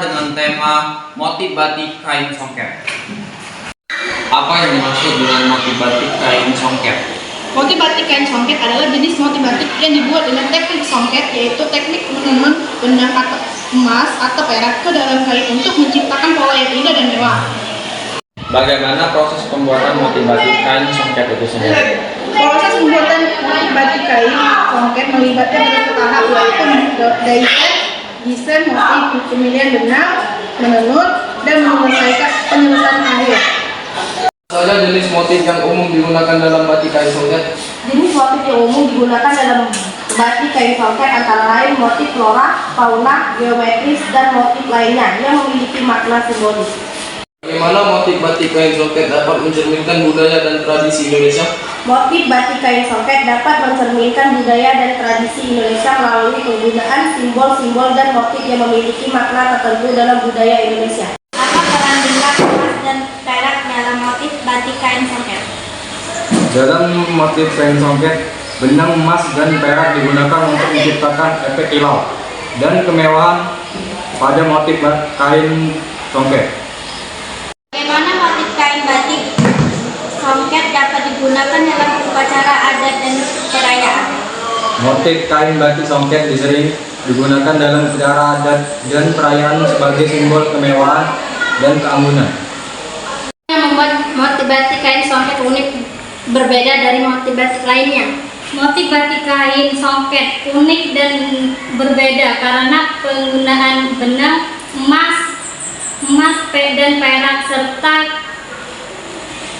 wawancara dengan tema motif batik kain songket. Apa yang dimaksud dengan motif batik kain songket? Motif batik kain songket adalah jenis motif batik yang dibuat dengan teknik songket, yaitu teknik menenun benang atau emas atau perak ke dalam kain untuk menciptakan pola yang indah dan mewah. Bagaimana proses pembuatan motif batik kain songket itu sendiri? Proses pembuatan motif batik kain songket melibatkan beberapa tahap, yaitu desain motif, pemilihan benang, menenun, dan penyelesaian akhir. Saja jenis motif yang umum digunakan dalam batik kain songket. Jenis motif yang umum digunakan dalam batik kain songket antara lain motif flora, fauna, geometris, dan motif lainnya yang memiliki makna simbolis. Bagaimana motif batik kain songket dapat mencerminkan budaya dan tradisi Indonesia? Motif batik kain songket dapat mencerminkan budaya dan tradisi Indonesia melalui penggunaan simbol-simbol dan motif yang memiliki makna tertentu dalam budaya Indonesia. Apa peran benang emas dan perak dalam motif batik kain songket? Dalam motif kain songket, benang emas dan perak digunakan untuk menciptakan efek kilau dan kemewahan pada motif kain songket. Bagaimana motif kain batik songket dapat digunakan dalam upacara adat dan perayaan? Motif kain batik songket sering digunakan dalam upacara adat dan perayaan sebagai simbol kemewahan dan keanggunan. Yang membuat motif batik kain songket unik berbeda dari motif batik lainnya. Motif batik kain songket unik dan berbeda karena penggunaan benang emas dan perak serta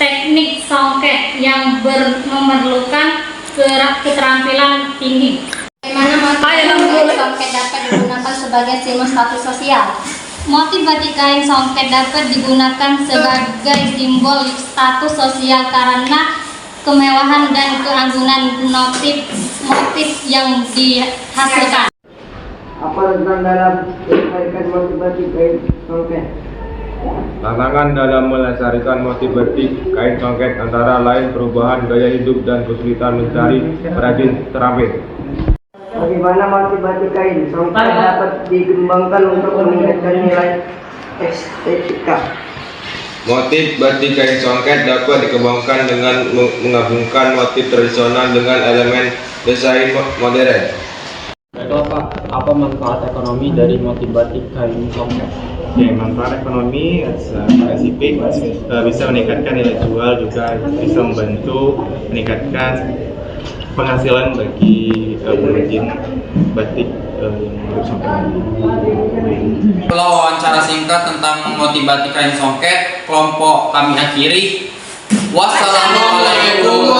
teknik songket yang memerlukan keterampilan tinggi. Bagaimana motif kain songket dapat digunakan sebagai simbol status sosial? Motif batik kain songket dapat digunakan sebagai simbol status sosial karena kemewahan dan keanggunan motif yang dihasilkan. Apa tentang dalam melestarikan motif batik kain songket? Tantangan dalam melestarikan motif batik kain songket antara lain perubahan gaya hidup dan kesulitan mencari perajin terampil. Bagaimana motif batik kain songket dapat dikembangkan untuk meningkatkan nilai estetika? Motif batik kain songket dapat dikembangkan dengan menggabungkan motif tradisional dengan elemen desain modern. Apa manfaat ekonomi dari motif batik kain songket? Oke, manfaat ekonomi spesifik bisa meningkatkan nilai jual, juga bisa membantu meningkatkan penghasilan bagi pengrajin batik yang bersangkutan. Itulah wawancara singkat tentang motif batik kain songket kelompok kami akhiri. Wassalamualaikum